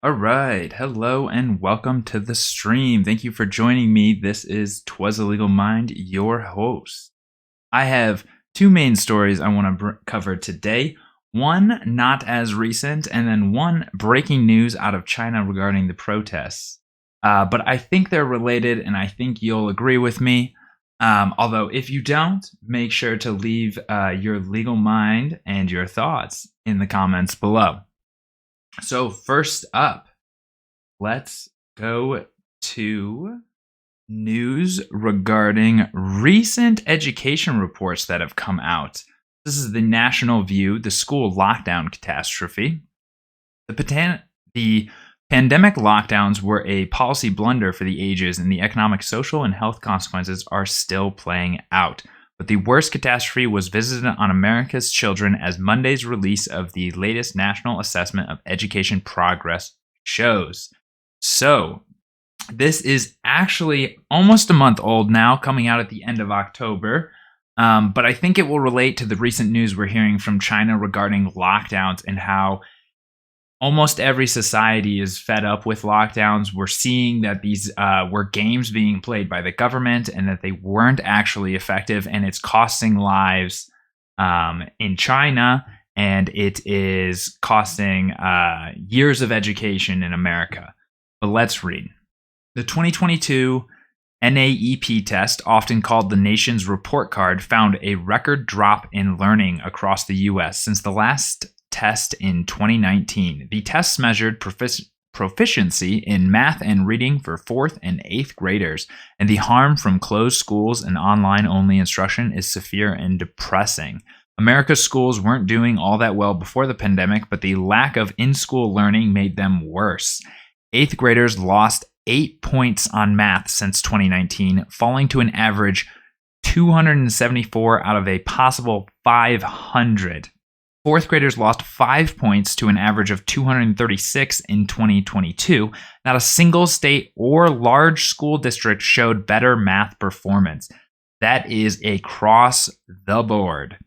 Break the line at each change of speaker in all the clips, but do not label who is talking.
All right. Hello and welcome to the stream. Thank you for joining me. This is Twas a Legal Mind, your host. I have two main stories I want to cover today. One not as recent, and then one breaking news out of China regarding the protests. But I think they're related, and I think you'll agree with me. Although, if you don't, make sure to leave your legal mind and your thoughts in the comments below. So first up, let's go to news regarding recent education reports that have come out. This is the National View, the school lockdown catastrophe. The pandemic lockdowns were a policy blunder for the ages, and the economic, social, and health consequences are still playing out. But the worst catastrophe was visited on America's children, as Monday's release of the latest National Assessment of Education Progress shows. So, this is actually almost a month old now, coming out at the end of October. But I think it will relate to the recent news we're hearing from China regarding lockdowns and how almost every society is fed up with lockdowns. We're seeing that these were games being played by the government and that they weren't actually effective, and it's costing lives in China, and it is costing years of education in America. But let's read. The 2022 NAEP test, often called the nation's report card, found a record drop in learning across the U.S. since the last test in 2019. The tests measured proficiency in math and reading for 4th and 8th graders, and the harm from closed schools and online-only instruction is severe and depressing. America's schools weren't doing all that well before the pandemic, but the lack of in-school learning made them worse. 8th graders lost 8 points on math since 2019, falling to an average 274 out of a possible 500. 4th graders lost 5 points to an average of 236 in 2022. Not a single state or large school district showed better math performance. That is across the board.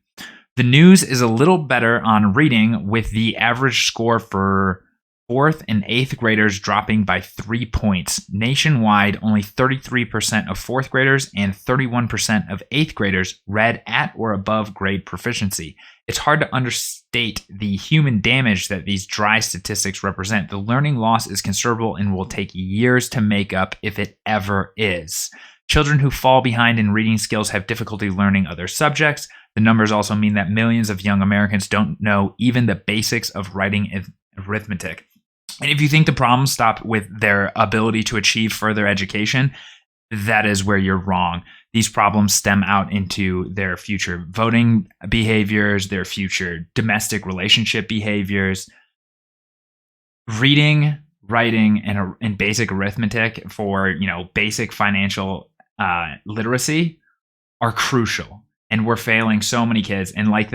The news is a little better on reading, with the average score for 4th and 8th graders dropping by 3 points. Nationwide, only 33% of 4th graders and 31% of 8th graders read at or above grade proficiency. It's hard to understate the human damage that these dry statistics represent. The learning loss is considerable and will take years to make up, if it ever is. Children who fall behind in reading skills have difficulty learning other subjects. The numbers also mean that millions of young Americans don't know even the basics of writing and arithmetic. And if you think the problems stop with their ability to achieve further education, that is where you're wrong. These problems stem out into their future voting behaviors, their future domestic relationship behaviors. Reading, writing, and basic arithmetic for, basic financial literacy are crucial. And we're failing so many kids. And like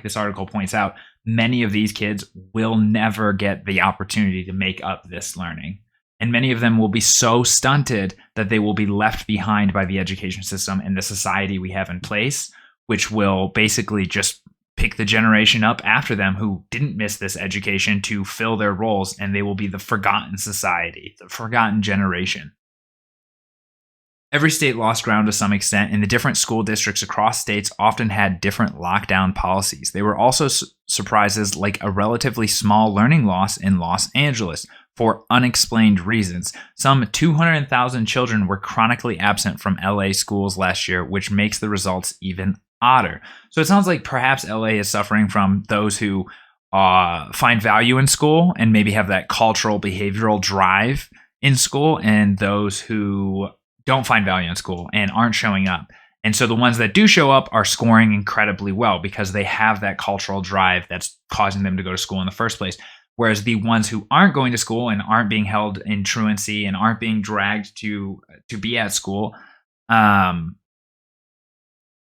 this article points out, many of these kids will never get the opportunity to make up this learning. And many of them will be so stunted that they will be left behind by the education system and the society we have in place, which will basically just pick the generation up after them who didn't miss this education to fill their roles, and they will be the forgotten society, the forgotten generation. Every state lost ground to some extent, and the different school districts across states often had different lockdown policies. There were also surprises, like a relatively small learning loss in Los Angeles for unexplained reasons. Some 200,000 children were chronically absent from LA schools last year, which makes the results even odder. So it sounds like perhaps LA is suffering from those who find value in school and maybe have that cultural behavioral drive in school, and those who don't find value in school and aren't showing up. And so the ones that do show up are scoring incredibly well because they have that cultural drive that's causing them to go to school in the first place. Whereas the ones who aren't going to school and aren't being held in truancy and aren't being dragged to be at school, they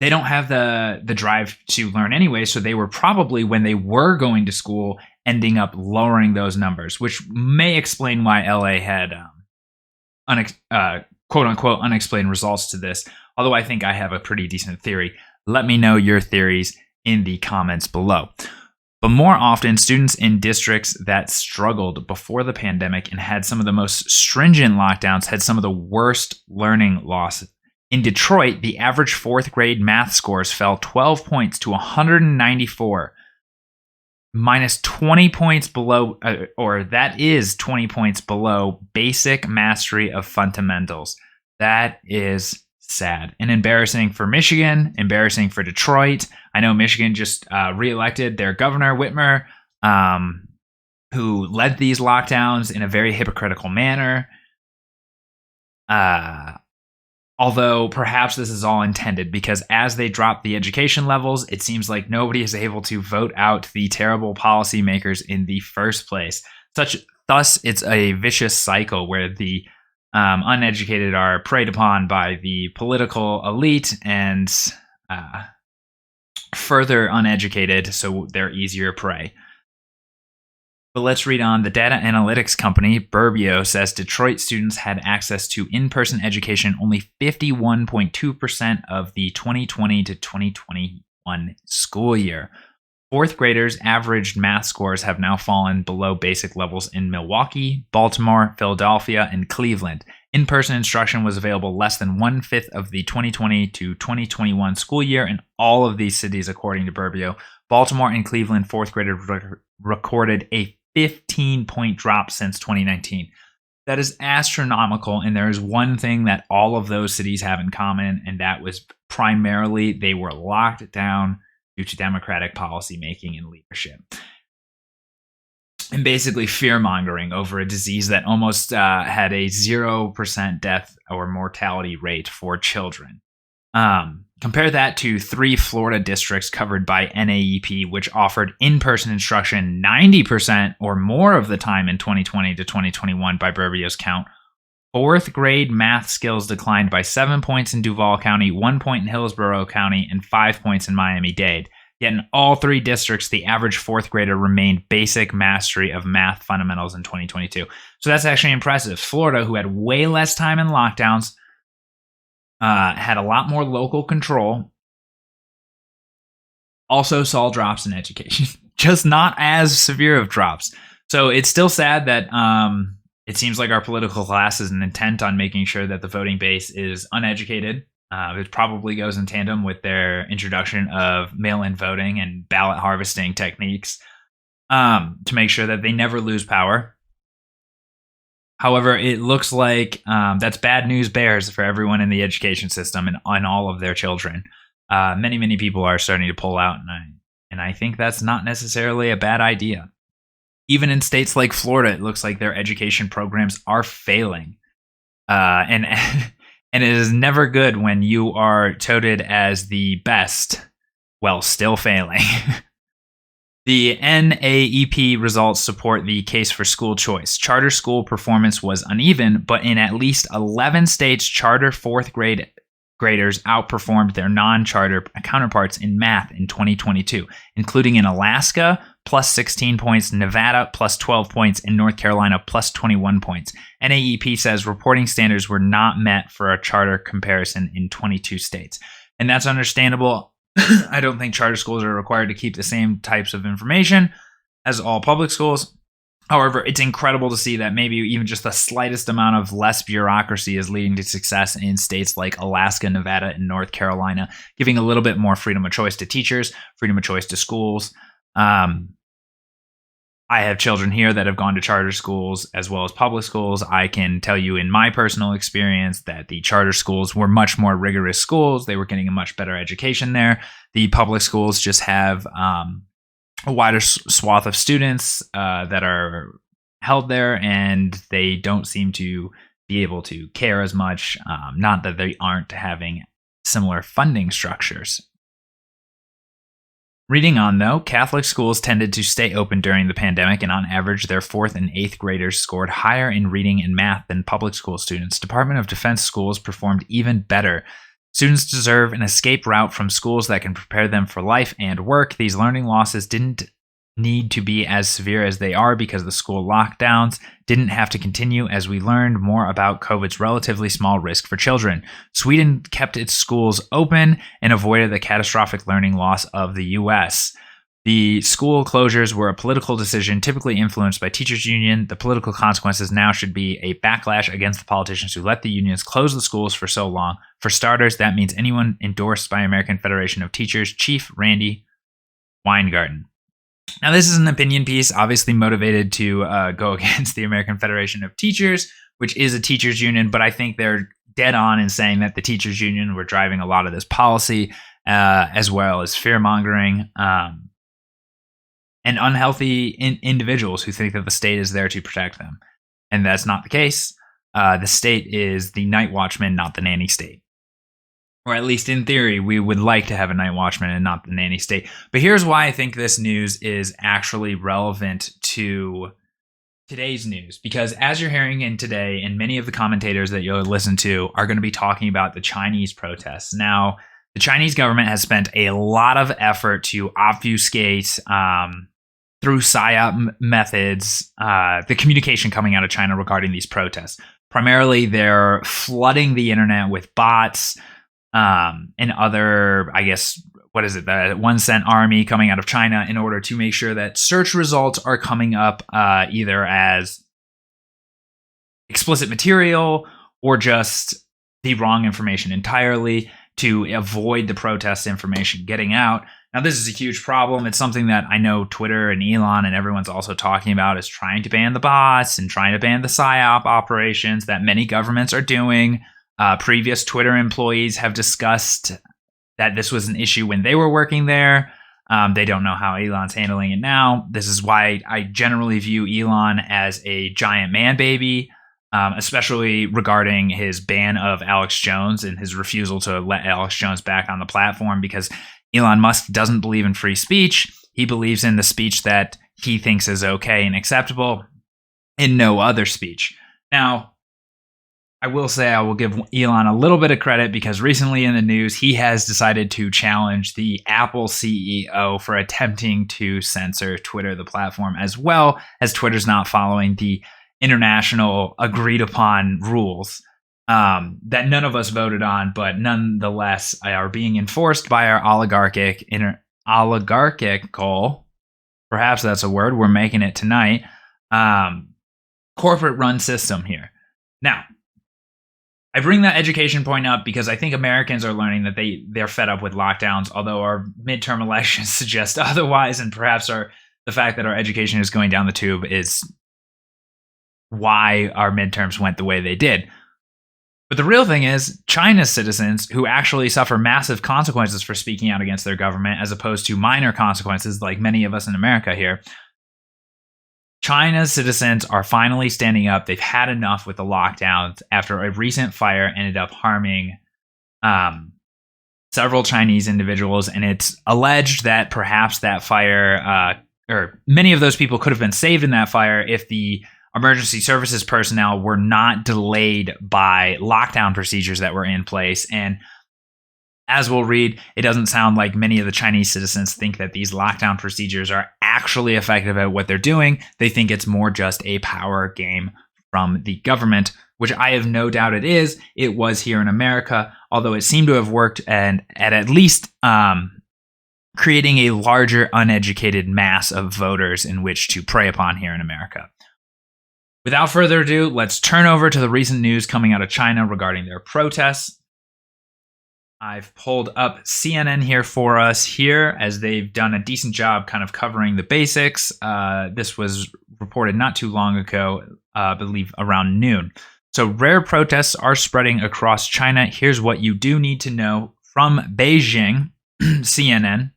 don't have the drive to learn anyway. So they were probably, when they were going to school, ending up lowering those numbers, which may explain why LA had quote unquote unexplained results to this. Although I think I have a pretty decent theory. Let me know your theories in the comments below. But more often, students in districts that struggled before the pandemic and had some of the most stringent lockdowns had some of the worst learning loss. In Detroit, the average fourth grade math scores fell 12 points to 194, minus 20 points below, that is 20 points below basic mastery of fundamentals. That is sad and embarrassing for Michigan, embarrassing for Detroit. I know Michigan just reelected their governor, Whitmer, who led these lockdowns in a very hypocritical manner. Although perhaps this is all intended, because as they drop the education levels, it seems like nobody is able to vote out the terrible policymakers in the first place. Thus, it's a vicious cycle where the uneducated are preyed upon by the political elite and further uneducated, so they're easier prey. But let's read on. The data analytics company Burbio says Detroit students had access to in-person education only 51.2% of the 2020 to 2021 school year. Fourth graders' average math scores have now fallen below basic levels in Milwaukee, Baltimore, Philadelphia, and Cleveland. In-person instruction was available less than 1/5 of the 2020 to 2021 school year in all of these cities, according to Burbio. Baltimore and Cleveland fourth graders recorded a 15-point drop since 2019. That is astronomical, and there is one thing that all of those cities have in common, and that was primarily they were locked down due to Democratic policymaking and leadership. And basically fear-mongering over a disease that almost had a 0% death or mortality rate for children. Compare that to 3 Florida districts covered by NAEP, which offered in-person instruction 90% or more of the time in 2020 to 2021 by Burbio's count. Fourth grade math skills declined by 7 points in Duval County, 1 point in Hillsborough County, and 5 points in Miami-Dade. Yet in all 3 districts, the average fourth grader remained basic mastery of math fundamentals in 2022. So that's actually impressive. Florida, who had way less time in lockdowns, had a lot more local control, also saw drops in education, just not as severe of drops. So it's still sad that it seems like our political class is intent on making sure that the voting base is uneducated. It probably goes in tandem with their introduction of mail-in voting and ballot harvesting techniques to make sure that they never lose power. However, it looks like that's bad news bears for everyone in the education system and on all of their children. Many people are starting to pull out, and I think that's not necessarily a bad idea. Even in states like Florida, it looks like their education programs are failing. And it is never good when you are touted as the best while still failing. The NAEP results support the case for school choice. Charter school performance was uneven, but in at least 11 states, charter fourth grade graders outperformed their non-charter counterparts in math in 2022, including in Alaska, plus 16 points, Nevada, plus 12 points, and North Carolina, plus 21 points. NAEP says reporting standards were not met for a charter comparison in 22 states. And that's understandable. I don't think charter schools are required to keep the same types of information as all public schools. However, it's incredible to see that maybe even just the slightest amount of less bureaucracy is leading to success in states like Alaska, Nevada, and North Carolina, giving a little bit more freedom of choice to teachers, freedom of choice to schools. I have children here that have gone to charter schools as well as public schools. I can tell you in my personal experience that the charter schools were much more rigorous schools. They were getting a much better education there. The public schools just have a wider swath of students that are held there, and they don't seem to be able to care as much. Not that they aren't having similar funding structures. Reading on, though, Catholic schools tended to stay open during the pandemic, and on average, their 4th and 8th graders scored higher in reading and math than public school students. Department of Defense schools performed even better. Students deserve an escape route from schools that can prepare them for life and work. These learning losses didn't need to be as severe as they are because the school lockdowns didn't have to continue, as we learned more about COVID's relatively small risk for children. Sweden kept its schools open and avoided the catastrophic learning loss of the US. The school closures were a political decision typically influenced by teachers' union. The political consequences now should be a backlash against the politicians who let the unions close the schools for so long. For starters, that means anyone endorsed by American Federation of Teachers Chief Randy Weingarten. Now, this is an opinion piece, obviously motivated to go against the American Federation of Teachers, which is a teachers' union, but I think they're dead on in saying that the teachers' union were driving a lot of this policy, as well as fear-mongering, and unhealthy individuals who think that the state is there to protect them. And that's not the case. The state is the night watchman, not the nanny state. Or at least in theory, we would like to have a night watchman and not the nanny state. But here's why I think this news is actually relevant to today's news. Because as you're hearing in today, and many of the commentators that you'll listen to are going to be talking about the Chinese protests. Now, the Chinese government has spent a lot of effort to obfuscate through PSYOP methods, the communication coming out of China regarding these protests. Primarily, they're flooding the internet with bots and other, I guess, the 1 cent army coming out of China in order to make sure that search results are coming up either as explicit material or just the wrong information entirely to avoid the protest information getting out. Now, this is a huge problem. It's something that I know Twitter and Elon and everyone's also talking about, is trying to ban the bots and trying to ban the PSYOP operations that many governments are doing. Previous Twitter employees have discussed that this was an issue when they were working there. They don't know how Elon's handling it now. This is why I generally view Elon as a giant man baby, especially regarding his ban of Alex Jones and his refusal to let Alex Jones back on the platform, because Elon Musk doesn't believe in free speech. He believes in the speech that he thinks is okay and acceptable, and no other speech. Now, I will say I will give Elon a little bit of credit, because recently in the news, he has decided to challenge the Apple CEO for attempting to censor Twitter, the platform, as well as Twitter's not following the international agreed upon rules that none of us voted on, but nonetheless are being enforced by our oligarchical, perhaps that's a word, we're making it tonight, corporate run system here. Now, I bring that education point up because I think Americans are learning that they're fed up with lockdowns, although our midterm elections suggest otherwise, and perhaps the fact that our education is going down the tube is why our midterms went the way they did. But the real thing is, China's citizens, who actually suffer massive consequences for speaking out against their government, as opposed to minor consequences like many of us in America here, China's citizens are finally standing up. They've had enough with the lockdowns after a recent fire ended up harming several Chinese individuals. And it's alleged that perhaps that fire, or many of those people could have been saved in that fire if the emergency services personnel were not delayed by lockdown procedures that were in place. And as we'll read, it doesn't sound like many of the Chinese citizens think that these lockdown procedures are actually effective at what they're doing. They think it's more just a power game from the government, which I have no doubt it is. It was here in America, although it seemed to have worked and at least creating a larger uneducated mass of voters in which to prey upon here in America. Without further ado, let's turn over to the recent news coming out of China regarding their protests. I've pulled up CNN here for us here, as they've done a decent job kind of covering the basics. This was reported not too long ago, I believe around noon. So rare protests are spreading across China. Here's what you do need to know from Beijing, CNN.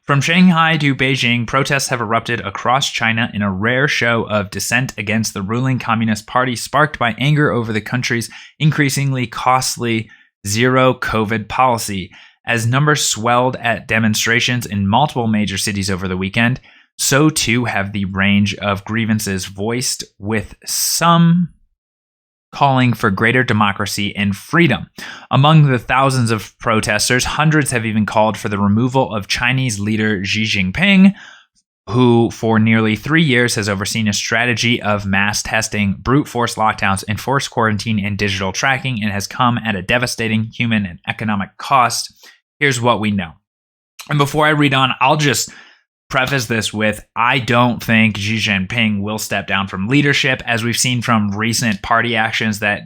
From Shanghai to Beijing, protests have erupted across China in a rare show of dissent against the ruling Communist Party, sparked by anger over the country's increasingly costly zero COVID policy. As numbers swelled at demonstrations in multiple major cities over the weekend, so too have the range of grievances voiced, with some calling for greater democracy and freedom. Among the thousands of protesters, hundreds have even called for the removal of Chinese leader Xi Jinping, who for nearly 3 years has overseen a strategy of mass testing, brute force lockdowns, enforced quarantine, and digital tracking, and has come at a devastating human and economic cost. Here's what we know. And before I read on, I'll just preface this with, I don't think Xi Jinping will step down from leadership, as we've seen from recent party actions that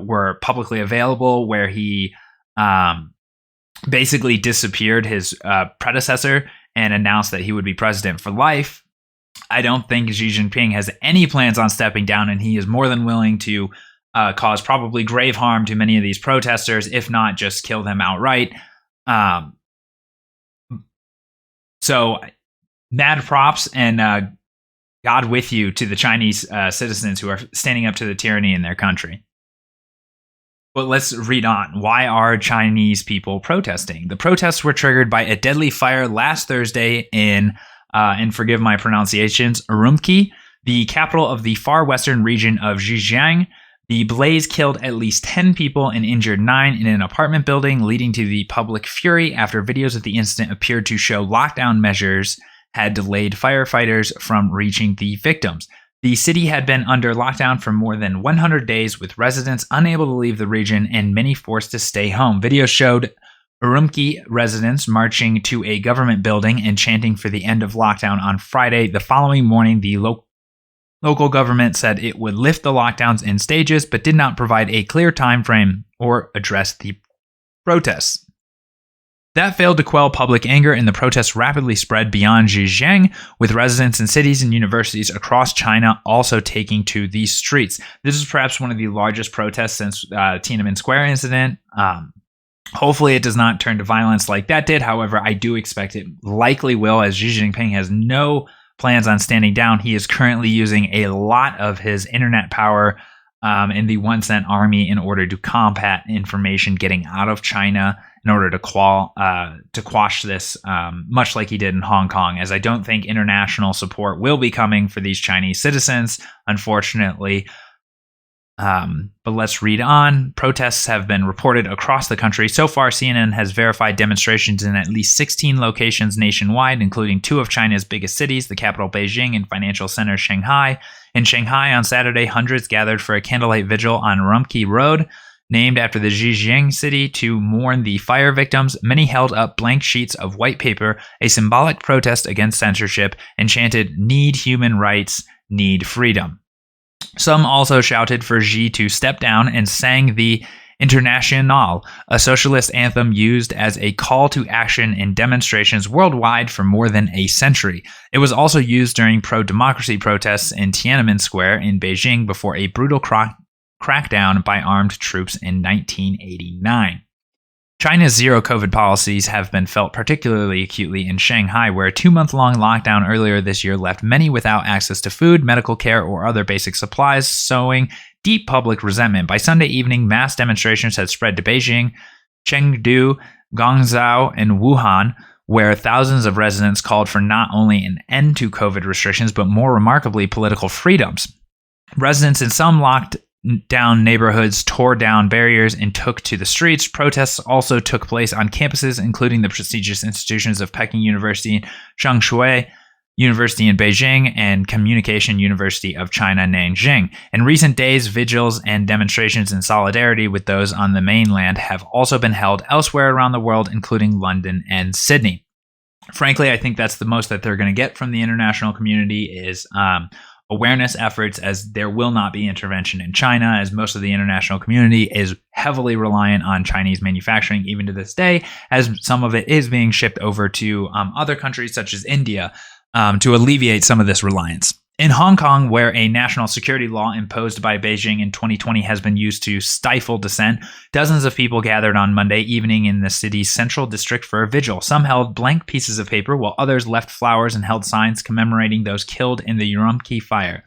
were publicly available, where he basically disappeared his predecessor and announced that he would be president for life. I don't think Xi Jinping has any plans on stepping down, and he is more than willing to cause probably grave harm to many of these protesters, if not just kill them outright. So mad props and God with you to the Chinese citizens who are standing up to the tyranny in their country. But let's read on. Why are Chinese people protesting? The protests were triggered by a deadly fire last Thursday in, and forgive my pronunciations, Urumqi, the capital of the far western region of Xinjiang. The blaze killed at least 10 people and injured 9 in an apartment building, leading to the public fury after videos of the incident appeared to show lockdown measures had delayed firefighters from reaching the victims. The city had been under lockdown for more than 100 days, with residents unable to leave the region and many forced to stay home. Videos showed Urumqi residents marching to a government building and chanting for the end of lockdown on Friday. The following morning, the local government said it would lift the lockdowns in stages, but did not provide a clear time frame or address the protests. That failed to quell public anger, and the protests rapidly spread beyond Xinjiang, with residents in cities and universities across China also taking to the streets. This is perhaps one of the largest protests since Tiananmen Square incident. Hopefully it does not turn to violence like that did. However, I do expect it likely will, as Xi Jinping has no plans on standing down. He is currently using a lot of his internet power in the 1 Cent army in order to combat information getting out of China, in order to quash this, much like he did in Hong Kong, as I don't think international support will be coming for these Chinese citizens, unfortunately. But let's read on. Protests have been reported across the country. So far, CNN has verified demonstrations in at least 16 locations nationwide, including 2 of China's biggest cities, the capital Beijing and financial center Shanghai. In Shanghai on Saturday, hundreds gathered for a candlelight vigil on Urumqi Road, named after the Xinjiang city, to mourn the fire victims. Many held up blank sheets of white paper, a symbolic protest against censorship, and chanted, "Need human rights, need freedom." Some also shouted for Xi to step down and sang the Internationale, a socialist anthem used as a call to action in demonstrations worldwide for more than a century. It was also used during pro-democracy protests in Tiananmen Square in Beijing before a brutal crackdown by armed troops in 1989. China's zero-COVID policies have been felt particularly acutely in Shanghai, where a 2-month-long lockdown earlier this year left many without access to food, medical care, or other basic supplies, sowing deep public resentment. By Sunday evening, mass demonstrations had spread to Beijing, Chengdu, Guangzhou, and Wuhan, where thousands of residents called for not only an end to COVID restrictions, but more remarkably, political freedoms. Residents in some locked down neighborhoods tore down barriers and took to the streets. Protests also took place on campuses, including the prestigious institutions of Peking University, Zhengshui University in Beijing, and Communication University of China, Nanjing. In recent days, vigils and demonstrations in solidarity with those on the mainland have also been held elsewhere around the world, including London and Sydney. Frankly, I think that's the most that they're going to get from the international community is awareness efforts, as there will not be intervention in China, as most of the international community is heavily reliant on Chinese manufacturing even to this day, as some of it is being shipped over to other countries such as India to alleviate some of this reliance. In Hong Kong, where a national security law imposed by Beijing in 2020 has been used to stifle dissent, dozens of people gathered on Monday evening in the city's central district for a vigil. Some held blank pieces of paper, while others left flowers and held signs commemorating those killed in the Urumqi fire.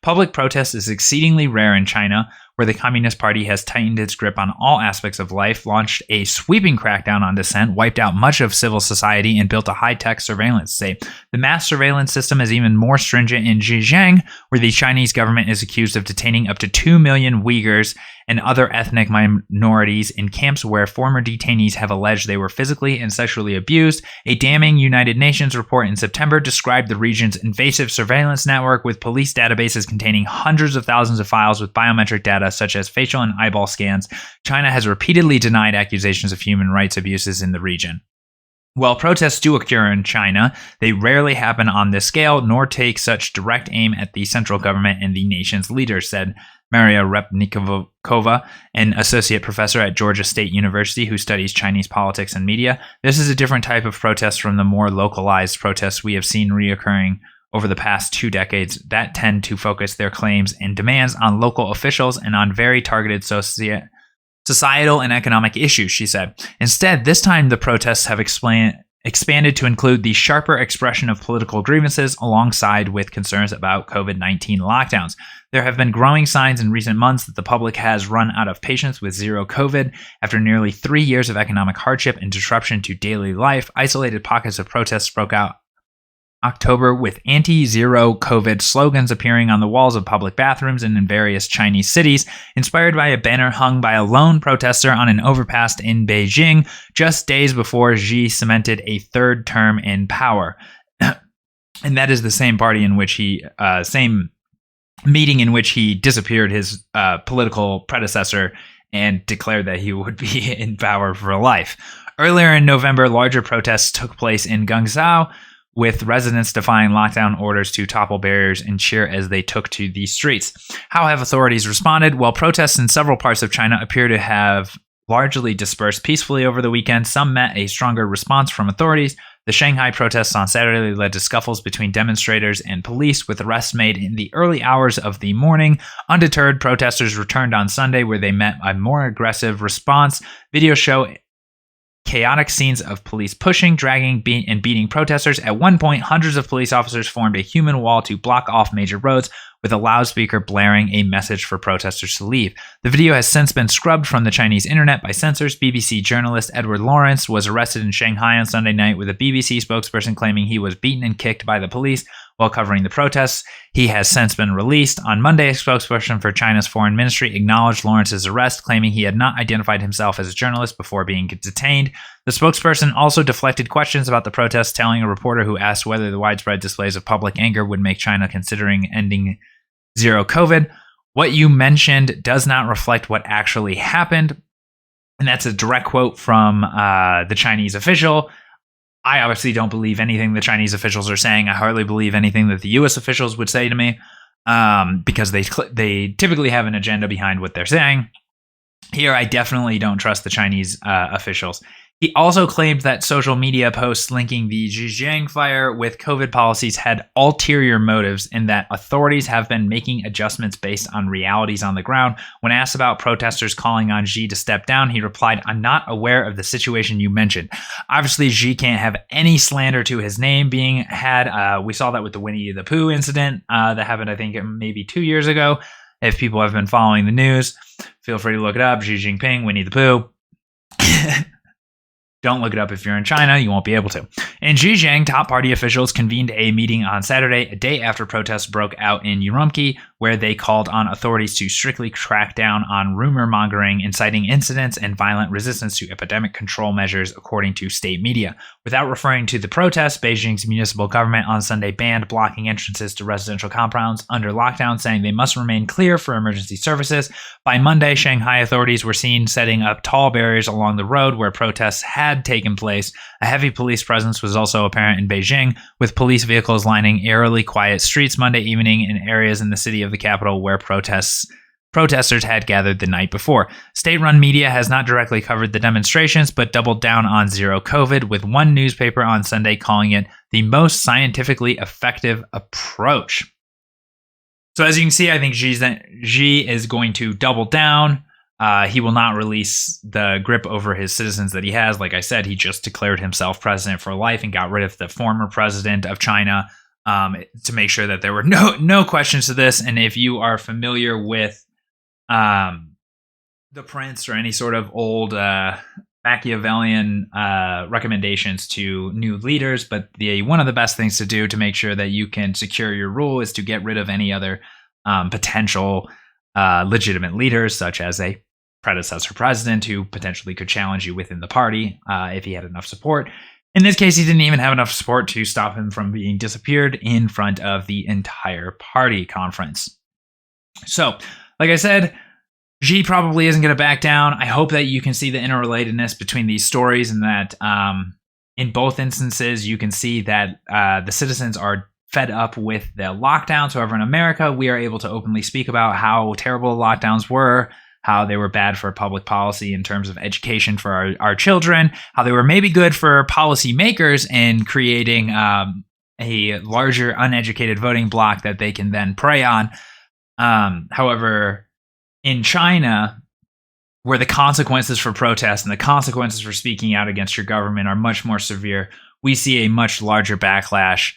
Public protest is exceedingly rare in China, where the Communist Party has tightened its grip on all aspects of life, launched a sweeping crackdown on dissent, wiped out much of civil society, and built a high-tech surveillance state. The mass surveillance system is even more stringent in Xinjiang, where the Chinese government is accused of detaining up to 2 million Uyghurs and other ethnic minorities in camps where former detainees have alleged they were physically and sexually abused. A damning United Nations report in September described the region's invasive surveillance network, with police databases containing hundreds of thousands of files with biometric data such as facial and eyeball scans. China has repeatedly denied accusations of human rights abuses in the region. While protests do occur in China, they rarely happen on this scale nor take such direct aim at the central government and the nation's leaders, said Maria Repnikova, an associate professor at Georgia State University who studies Chinese politics and media. This is a different type of protest from the more localized protests we have seen reoccurring over the past 2 decades that tend to focus their claims and demands on local officials and on very targeted societal and economic issues, she said. Instead, this time the protests have expanded to include the sharper expression of political grievances alongside with concerns about COVID-19 lockdowns. There have been growing signs in recent months that the public has run out of patience with zero COVID. After nearly 3 years of economic hardship and disruption to daily life, isolated pockets of protests broke out October with anti-zero COVID slogans appearing on the walls of public bathrooms and in various Chinese cities, inspired by a banner hung by a lone protester on an overpass in Beijing just days before Xi cemented a third term in power. And that is the same party in which same meeting in which he disappeared his political predecessor and declared that he would be in power for life. Earlier in November, larger protests took place in Guangzhou, with residents defying lockdown orders to topple barriers and cheer as they took to the streets. How have authorities responded? While protests in several parts of China appear to have largely dispersed peacefully over the weekend, some met a stronger response from authorities. The Shanghai protests on Saturday led to scuffles between demonstrators and police, with arrests made in the early hours of the morning. Undeterred, protesters returned on Sunday, where they met a more aggressive response. Videos show chaotic scenes of police pushing, dragging, and beating protesters. At one point, hundreds of police officers formed a human wall to block off major roads, with a loudspeaker blaring a message for protesters to leave. The video has since been scrubbed from the Chinese internet by censors. BBC journalist Edward Lawrence was arrested in Shanghai on Sunday night, with a BBC spokesperson claiming he was beaten and kicked by the police while covering the protests. He has since been released. On Monday, a spokesperson for China's foreign ministry acknowledged Lawrence's arrest, claiming he had not identified himself as a journalist before being detained. The spokesperson also deflected questions about the protests, telling a reporter who asked whether the widespread displays of public anger would make China considering ending zero COVID. What you mentioned does not reflect what actually happened. And that's a direct quote from the Chinese official. I obviously don't believe anything the Chinese officials are saying. I hardly believe anything that the U.S. officials would say to me, because they typically have an agenda behind what they're saying. Here, I definitely don't trust the Chinese officials. He also claimed that social media posts linking the Xinjiang fire with COVID policies had ulterior motives, and that authorities have been making adjustments based on realities on the ground. When asked about protesters calling on Xi to step down, he replied, "I'm not aware of the situation you mentioned." Obviously, Xi can't have any slander to his name being had. We saw that with the Winnie the Pooh incident that happened, I think, maybe 2 years ago. If people have been following the news, feel free to look it up. Xi Jinping, Winnie the Pooh. Don't look it up if you're in China. You won't be able to. In Xinjiang, top party officials convened a meeting on Saturday, a day after protests broke out in Urumqi, where they called on authorities to strictly crack down on rumor mongering, inciting incidents, and violent resistance to epidemic control measures, according to state media. Without referring to the protests, Beijing's municipal government on Sunday banned blocking entrances to residential compounds under lockdown, saying they must remain clear for emergency services. By Monday, Shanghai authorities were seen setting up tall barriers along the road where protests had taken place. A heavy police presence was also apparent in Beijing, with police vehicles lining eerily quiet streets Monday evening in areas in the city of the capital where protesters had gathered the night before. State-run media has not directly covered the demonstrations, but doubled down on zero COVID, with one newspaper on Sunday calling it the most scientifically effective approach. So as you can see, I think Xi is going to double down. He will not release the grip over his citizens that he has. Like I said, he just declared himself president for life and got rid of the former president of China to make sure that there were no questions to this. And if you are familiar with The Prince or any sort of old Machiavellian recommendations to new leaders, but one of the best things to do to make sure that you can secure your rule is to get rid of any other potential legitimate leaders, such as a predecessor president who potentially could challenge you within the party if he had enough support. In this case, he didn't even have enough support to stop him from being disappeared in front of the entire party conference. So, like I said, Xi probably isn't going to back down. I hope that you can see the interrelatedness between these stories, and that In both instances, you can see that the citizens are fed up with the lockdowns. However, in America, we are able to openly speak about how terrible lockdowns were, how they were bad for public policy in terms of education for our children, how they were maybe good for policymakers in creating a larger uneducated voting bloc that they can then prey on. However, in China, where the consequences for protest and the consequences for speaking out against your government are much more severe, we see a much larger backlash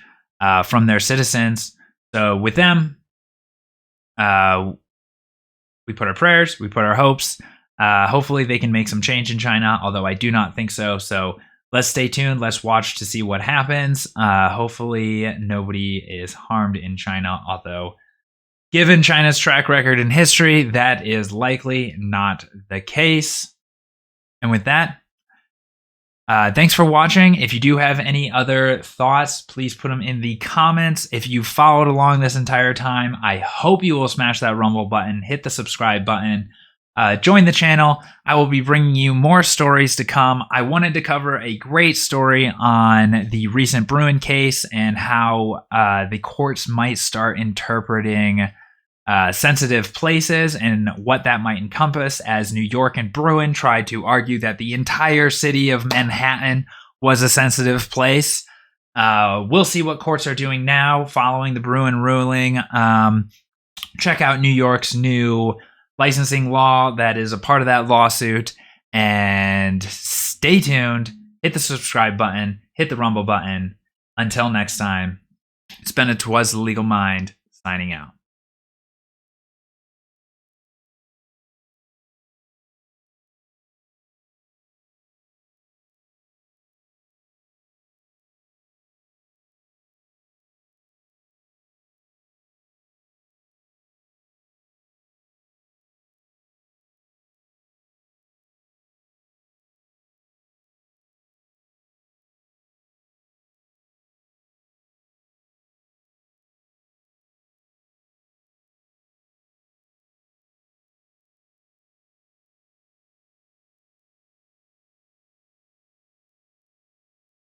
from their citizens. So with them, we put our prayers, we put our hopes. Hopefully they can make some change in China, although I do not think so. So let's stay tuned. Let's watch to see what happens. Hopefully nobody is harmed in China, although given China's track record in history, that is likely not the case. And with that, thanks for watching. If you do have any other thoughts, please put them in the comments. If you followed along this entire time, I hope you will smash that Rumble button, hit the subscribe button, join the channel. I will be bringing you more stories to come. I wanted to cover a great story on the recent Bruen case and how the courts might start interpreting sensitive places and what that might encompass, as New York and Bruen tried to argue that the entire city of Manhattan was a sensitive place. We'll see what courts are doing now following the Bruen ruling. Check out New York's new licensing law that is a part of that lawsuit, and stay tuned. Hit the subscribe button, hit the Rumble button. Until next time, it's been a 'Twas the Legal Mind signing out.